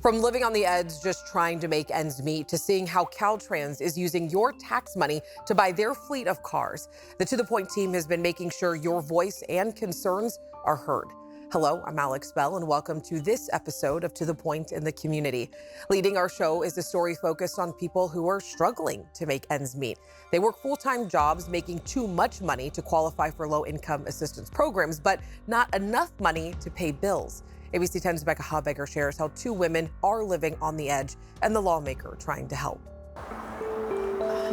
From living on the edge, just trying to make ends meet, to seeing how Caltrans is using your tax money to buy their fleet of cars, the To The Point team has been making sure your voice and concerns are heard. Hello, I'm Alex Bell, and welcome to this episode of To The Point in the Community. Leading our show is a story focused on people who are struggling to make ends meet. They work full-time jobs, making too much money to qualify for low-income assistance programs, but not enough money to pay bills. ABC 10's Becca Habegger shares how two women are living on the edge and the lawmaker trying to help.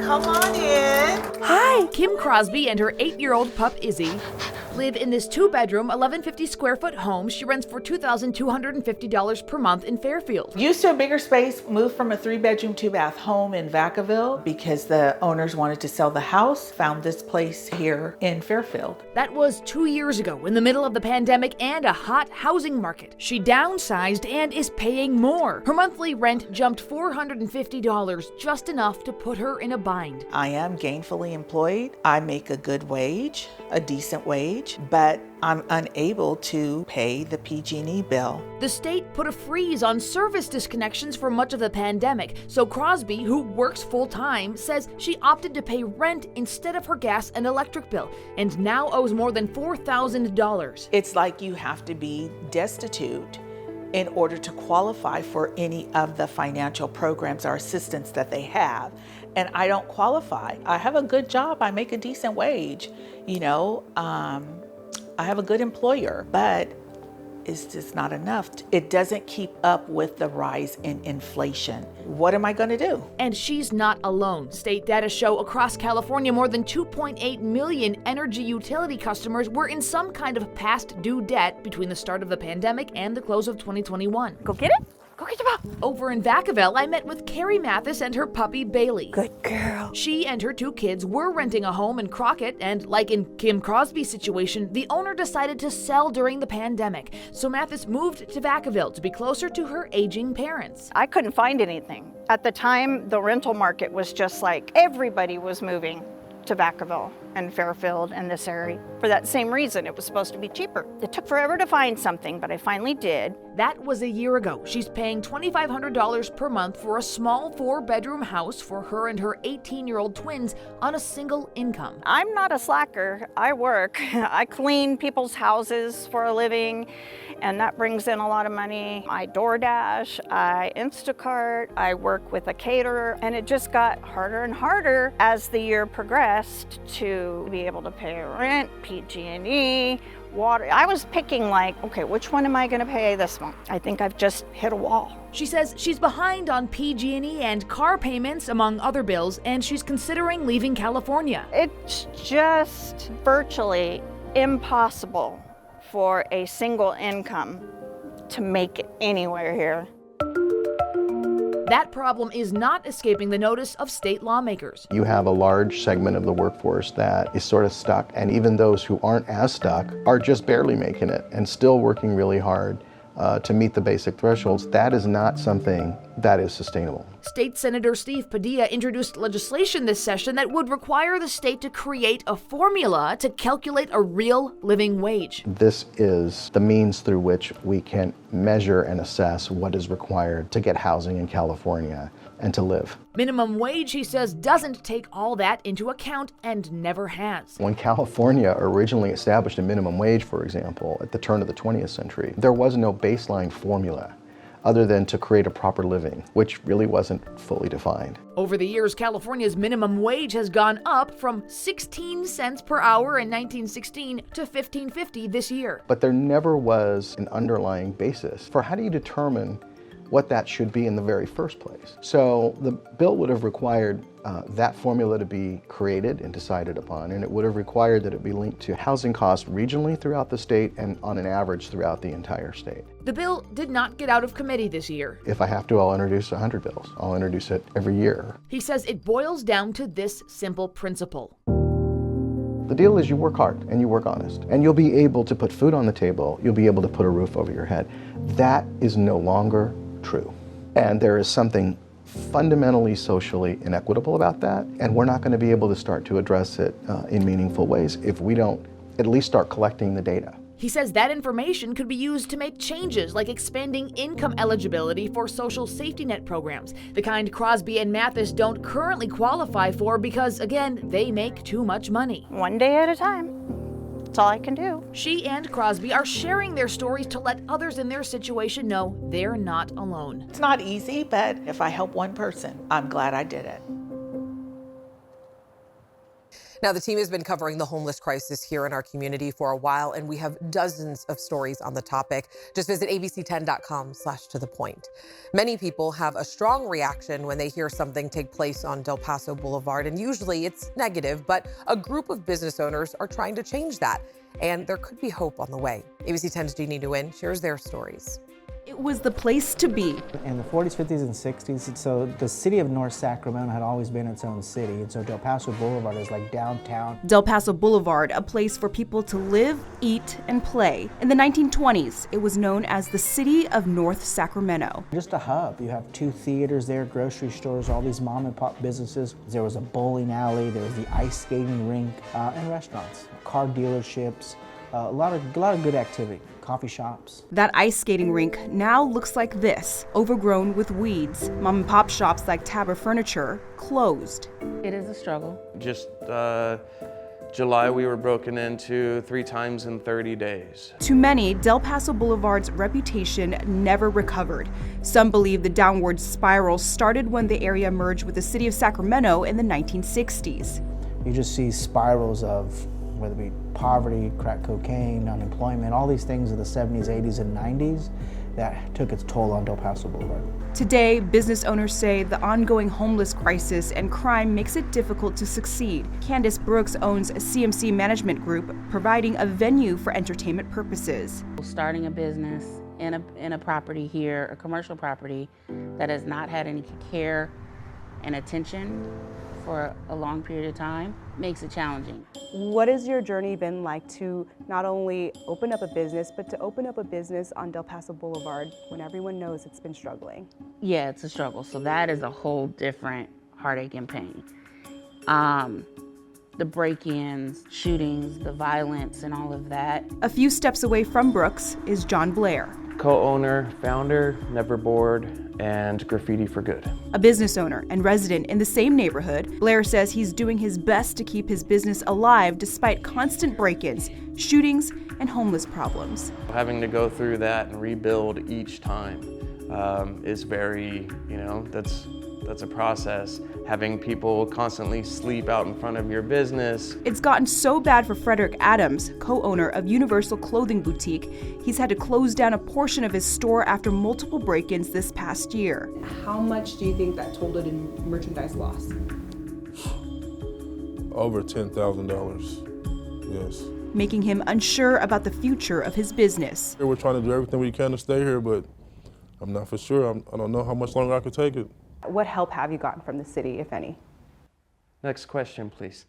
Come on in. Hi. Kim Crosby and her 8-year-old pup Izzy live in this 2-bedroom, 1,150 square foot home she rents for $2,250 per month in Fairfield. Used to a bigger space, moved from a 3-bedroom, 2-bath home in Vacaville because the owners wanted to sell the house, found this place here in Fairfield. That was 2 years ago, in the middle of the pandemic and a hot housing market. She downsized and is paying more. Her monthly rent jumped $450, just enough to put her in a bind. I am gainfully employed. I make a good wage, a decent wage, but I'm unable to pay the PG&E bill. The state put a freeze on service disconnections for much of the pandemic, so Crosby, who works full-time, says she opted to pay rent instead of her gas and electric bill, and now owes more than $4,000. It's like you have to be destitute in order to qualify for any of the financial programs or assistance that they have. And I don't qualify. I have a good job, I make a decent wage, I have a good employer, but it's just not enough. It doesn't keep up with the rise in inflation. What am I going to do? And she's not alone. State data show across California more than 2.8 million energy utility customers were in some kind of past due debt between the start of the pandemic and the close of 2021. Go get it? Go get your pup. Over in Vacaville, I met with Carrie Mathis and her puppy Bailey. Good girl. She and her 2 kids were renting a home in Crockett, and like in Kim Crosby's situation, the owner decided to sell during the pandemic. So Mathis moved to Vacaville to be closer to her aging parents. I couldn't find anything. At the time, the rental market was just like everybody was moving to Vacaville and Fairfield and this area. For that same reason, it was supposed to be cheaper. It took forever to find something, but I finally did. That was a year ago. She's paying $2,500 per month for a small 4-bedroom house for her and her 18-year-old twins on a single income. I'm not a slacker. I work. I clean people's houses for a living, and that brings in a lot of money. I DoorDash, I Instacart, I work with a caterer, and it just got harder and harder as the year progressed to be able to pay rent, PG&E, water. I was picking okay, which one am I going to pay this month? I think I've just hit a wall. She says she's behind on PG&E and car payments, among other bills, and she's considering leaving California. It's just virtually impossible for a single income to make it anywhere here. That problem is not escaping the notice of state lawmakers. You have a large segment of the workforce that is sort of stuck, and even those who aren't as stuck are just barely making it and still working really hard to meet the basic thresholds. That is not something that is sustainable. State Senator Steve Padilla introduced legislation this session that would require the state to create a formula to calculate a real living wage. This is the means through which we can measure and assess what is required to get housing in California and to live. Minimum wage, he says, doesn't take all that into account and never has. When California originally established a minimum wage, for example, at the turn of the 20th century, there was no baseline formula other than to create a proper living, which really wasn't fully defined. Over the years, California's minimum wage has gone up from 16 cents per hour in 1916 to $15.50 this year. But there never was an underlying basis for how do you determine what that should be in the very first place. So the bill would have required that formula to be created and decided upon, and it would have required that it be linked to housing costs regionally throughout the state and on an average throughout the entire state. The bill did not get out of committee this year. If I have to, I'll introduce 100 bills. I'll introduce it every year. He says it boils down to this simple principle. The deal is you work hard and you work honest, and you'll be able to put food on the table, you'll be able to put a roof over your head. That is no longer true. And there is something fundamentally socially inequitable about that, and we're not going to be able to start to address it in meaningful ways if we don't at least start collecting the data. He says that information could be used to make changes like expanding income eligibility for social safety net programs, the kind Crosby and Mathis don't currently qualify for because, again, they make too much money. One day at a time. That's all I can do. She and Crosby are sharing their stories to let others in their situation know they're not alone. It's not easy, but if I help one person, I'm glad I did it. Now, the team has been covering the homeless crisis here in our community for a while, and we have dozens of stories on the topic. Just visit abc10.com/to-the-point. Many people have a strong reaction when they hear something take place on Del Paso Boulevard, and usually it's negative, but a group of business owners are trying to change that, and there could be hope on the way. ABC 10's Jeannie Nguyen shares their stories. It was the place to be. In the 40s, 50s, and 60s, so the city of North Sacramento had always been its own city, and so Del Paso Boulevard is like downtown. Del Paso Boulevard, a place for people to live, eat, and play. In the 1920s, it was known as the city of North Sacramento. Just a hub. You have 2 theaters there, grocery stores, all these mom and pop businesses. There was a bowling alley, there was the ice skating rink, and restaurants, car dealerships, a lot of good activity. Coffee shops. That ice skating rink now looks like this, overgrown with weeds. Mom and pop shops like Tabor Furniture closed. It is a struggle. Just July, we were broken into 3 times in 30 days. To many, Del Paso Boulevard's reputation never recovered. Some believe the downward spiral started when the area merged with the city of Sacramento in the 1960s. You just see spirals of whether it be poverty, crack cocaine, unemployment, all these things of the 70s, 80s, and 90s that took its toll on Del Paso Boulevard. Today, business owners say the ongoing homeless crisis and crime makes it difficult to succeed. Candace Brooks owns a CMC Management Group, providing a venue for entertainment purposes. Starting a business in a property here, a commercial property that has not had any care and attention for a long period of time makes it challenging. What has your journey been like to not only open up a business, but to open up a business on Del Paso Boulevard when everyone knows it's been struggling? Yeah, it's a struggle. So that is a whole different heartache and pain. The break-ins, shootings, the violence, and all of that. A few steps away from Brooks is John Blair, Co-owner, founder, Never Bored, and Graffiti for Good. a business owner and resident in the same neighborhood. Blair says he's doing his best to keep his business alive despite constant break-ins, shootings, and homeless problems. Having to go through that and rebuild each time is very, that's a process. Having people constantly sleep out in front of your business. It's gotten so bad for Frederick Adams, co-owner of Universal Clothing Boutique, he's had to close down a portion of his store after multiple break-ins this past year. How much do you think that totaled in merchandise loss? Over $10,000, yes. Making him unsure about the future of his business. We're trying to do everything we can to stay here, but I'm not for sure. I don't know how much longer I could take it. What help have you gotten from the city, if any? Next question, please.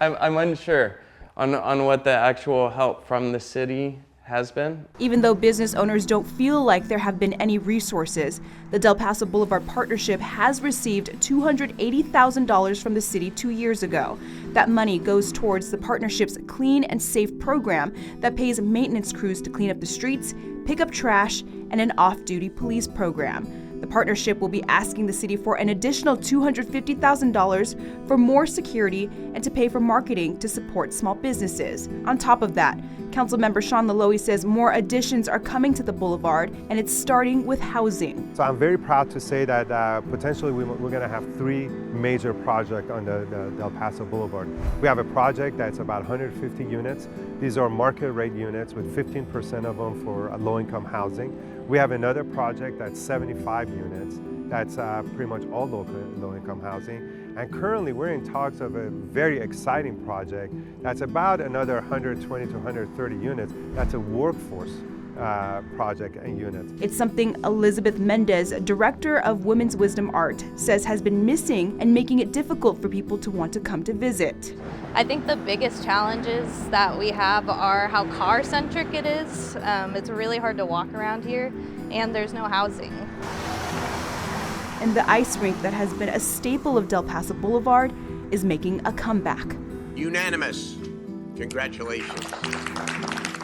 I'm unsure on what the actual help from the city has been. Even though business owners don't feel like there have been any resources, the Del Paso Boulevard Partnership has received $280,000 from the city 2 years ago. That money goes towards the partnership's Clean and Safe program that pays maintenance crews to clean up the streets, pick up trash, and an off-duty police program. The partnership will be asking the city for an additional $250,000 for more security and to pay for marketing to support small businesses. On top of that, Councilmember Sean Laloe says more additions are coming to the boulevard, and it's starting with housing. So I'm very proud to say that potentially we're going to have 3 major projects on the Del Paso Boulevard. We have a project that's about 150 units. These are market rate units with 15% of them for low-income housing. We have another project that's 75 units. That's pretty much all low-income housing. And currently we're in talks of a very exciting project that's about another 120 to 130 units. That's a workforce project and units. It's something Elizabeth Mendez, director of Women's Wisdom Art, says has been missing and making it difficult for people to want to come to visit. I think the biggest challenges that we have are how car-centric it is. It's really hard to walk around here, and there's no housing. And the ice rink that has been a staple of Del Paso Boulevard is making a comeback. Unanimous. Congratulations.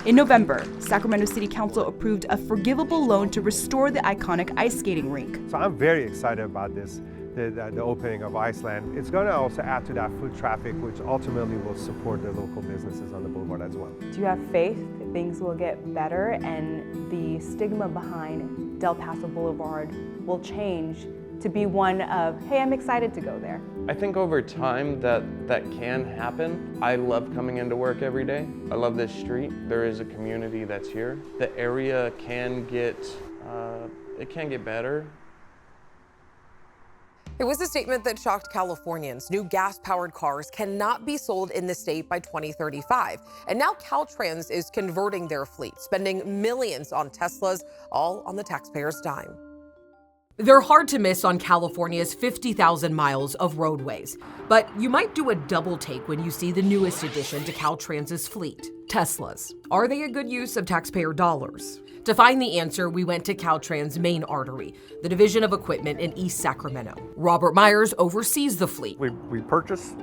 In November, Sacramento City Council approved a forgivable loan to restore the iconic ice skating rink. So I'm very excited about this, the opening of Iceland. It's going to also add to that foot traffic, which ultimately will support the local businesses on the boulevard as well. Do you have faith that things will get better and the stigma behind Del Paso Boulevard will change to be one of, hey, I'm excited to go there? I think over time that can happen. I love coming into work every day. I love this street. There is a community that's here. The area can get better. It was a statement that shocked Californians. New gas-powered cars cannot be sold in the state by 2035. And now Caltrans is converting their fleet, spending millions on Teslas, all on the taxpayers' dime. They're hard to miss on California's 50,000 miles of roadways. But you might do a double take when you see the newest addition to Caltrans's fleet, Teslas. Are they a good use of taxpayer dollars? To find the answer, we went to Caltrans' main artery, the division of equipment in East Sacramento. Robert Myers oversees the fleet. We purchase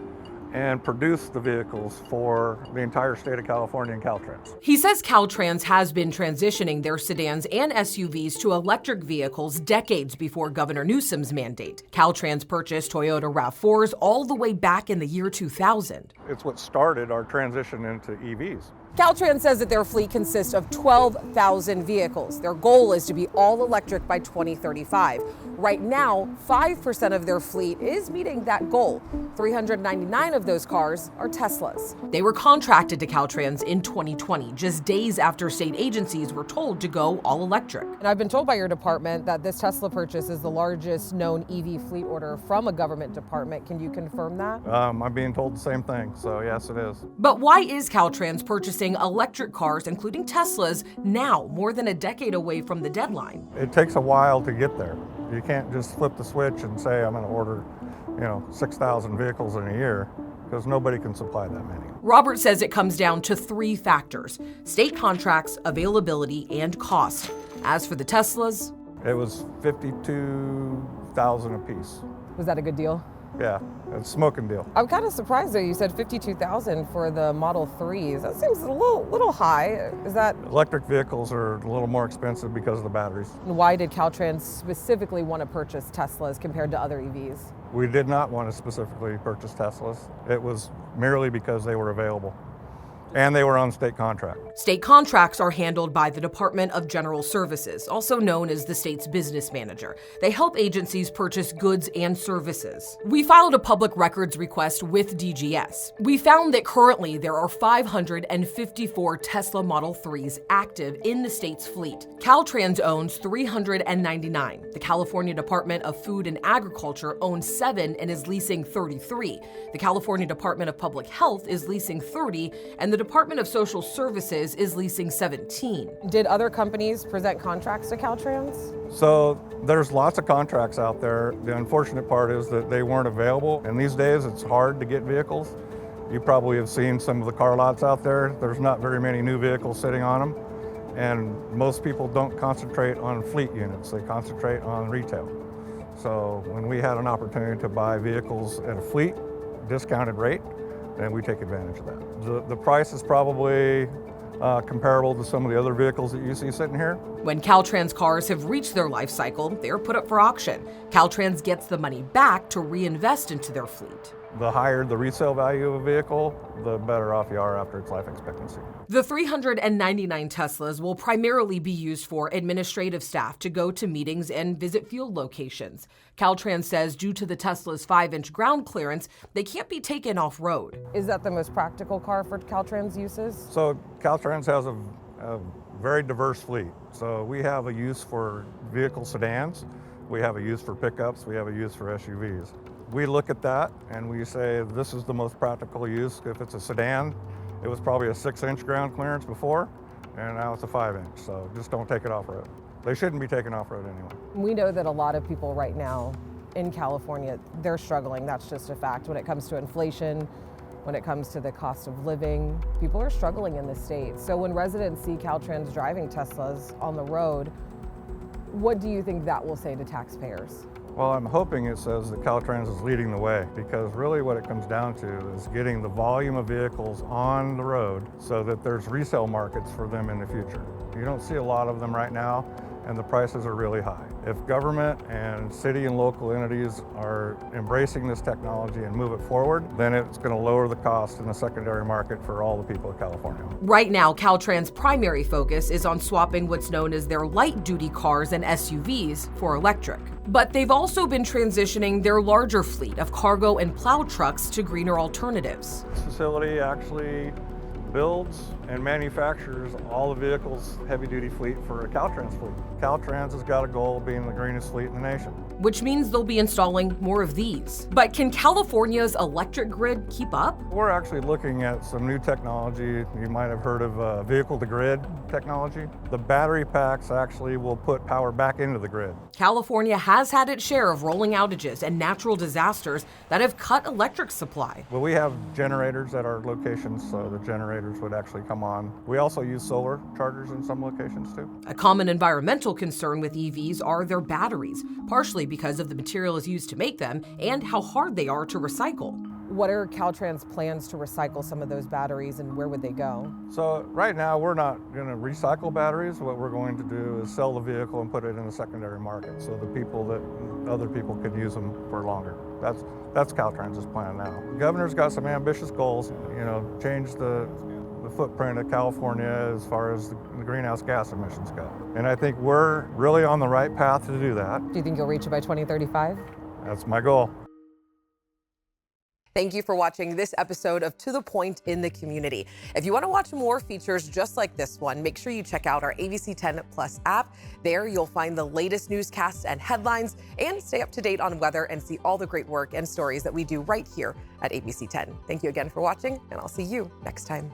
and produce the vehicles for the entire state of California and Caltrans. He says Caltrans has been transitioning their sedans and SUVs to electric vehicles decades before Governor Newsom's mandate. Caltrans purchased Toyota RAV4s all the way back in the year 2000. It's what started our transition into EVs. Caltrans says that their fleet consists of 12,000 vehicles. Their goal is to be all electric by 2035. Right now, 5% of their fleet is meeting that goal. 399 of those cars are Teslas. They were contracted to Caltrans in 2020, just days after state agencies were told to go all electric. And I've been told by your department that this Tesla purchase is the largest known EV fleet order from a government department. Can you confirm that? I'm being told the same thing, so yes, it is. But why is Caltrans purchasing electric cars, including Teslas, now, more than a decade away from the deadline? It takes a while to get there. You can't just flip the switch and say, I'm going to order, 6,000 vehicles in a year, because nobody can supply that many. Robert says it comes down to 3 factors: state contracts, availability, and cost. As for the Teslas, it was $52,000 a piece. Was that a good deal? Yeah, it's a smoking deal. I'm kind of surprised though. You said $52,000 for the Model 3s. That seems a little high. Is that? Electric vehicles are a little more expensive because of the batteries. Why did Caltrans specifically want to purchase Teslas compared to other EVs? We did not want to specifically purchase Teslas. It was merely because they were available. And they were on state contract. State contracts are handled by the Department of General Services, also known as the state's business manager. They help agencies purchase goods and services. We filed a public records request with DGS. We found that currently there are 554 Tesla Model 3s active in the state's fleet. Caltrans owns 399. The California Department of Food and Agriculture owns 7 and is leasing 33. The California Department of Public Health is leasing 30, and the Department of Social Services is leasing 17. Did other companies present contracts to Caltrans? So there's lots of contracts out there. The unfortunate part is that they weren't available. And these days it's hard to get vehicles. You probably have seen some of the car lots out there. There's not very many new vehicles sitting on them. And most people don't concentrate on fleet units. They concentrate on retail. So when we had an opportunity to buy vehicles at a fleet discounted rate, and we take advantage of that. The price is probably comparable to some of the other vehicles that you see sitting here. When Caltrans cars have reached their life cycle, they're put up for auction. Caltrans gets the money back to reinvest into their fleet. The higher the resale value of a vehicle, the better off you are after its life expectancy. The 399 Teslas will primarily be used for administrative staff to go to meetings and visit field locations. Caltrans says due to the Tesla's 5-inch ground clearance, they can't be taken off-road. Is that the most practical car for Caltrans uses? So Caltrans has a very diverse fleet. So we have a use for vehicle sedans, we have a use for pickups, we have a use for SUVs. We look at that and we say this is the most practical use. If it's a sedan, it was probably a 6-inch ground clearance before, and now it's a 5-inch, so just don't take it off-road. They shouldn't be taken off-road anyway. We know that a lot of people right now in California, they're struggling. That's just a fact. When it comes to inflation, when it comes to the cost of living, people are struggling in the state. So when residents see Caltrans driving Teslas on the road, what do you think that will say to taxpayers? Well, I'm hoping it says that Caltrans is leading the way, because really what it comes down to is getting the volume of vehicles on the road so that there's resale markets for them in the future. You don't see a lot of them right now, and the prices are really high. If government and city and local entities are embracing this technology and move it forward, then it's going to lower the cost in the secondary market for all the people of California. Right now, Caltrans' primary focus is on swapping what's known as their light-duty cars and SUVs for electric. But they've also been transitioning their larger fleet of cargo and plow trucks to greener alternatives. This facility actually builds and manufactures all the vehicles, heavy-duty fleet for a Caltrans fleet. Caltrans has got a goal of being the greenest fleet in the nation. Which means they'll be installing more of these. But can California's electric grid keep up? We're actually looking at some new technology. You might have heard of vehicle-to-grid technology. The battery packs actually will put power back into the grid. California has had its share of rolling outages and natural disasters that have cut electric supply. Well, we have generators at our locations, so the generators would actually come on. We also use solar chargers in some locations too. A common environmental concern with EVs are their batteries, partially because of the materials used to make them and how hard they are to recycle. What are Caltrans' plans to recycle some of those batteries, and where would they go? So right now we're not going to recycle batteries. What we're going to do is sell the vehicle and put it in the secondary market so other people could use them for longer. That's Caltrans' plan now. The governor's got some ambitious goals, change the footprint of California as far as the greenhouse gas emissions go. And I think we're really on the right path to do that. Do you think you'll reach it by 2035? That's my goal. Thank you for watching this episode of To The Point in the Community. If you want to watch more features just like this one, make sure you check out our ABC 10 Plus app. There you'll find the latest newscasts and headlines and stay up to date on weather and see all the great work and stories that we do right here at ABC 10. Thank you again for watching, and I'll see you next time.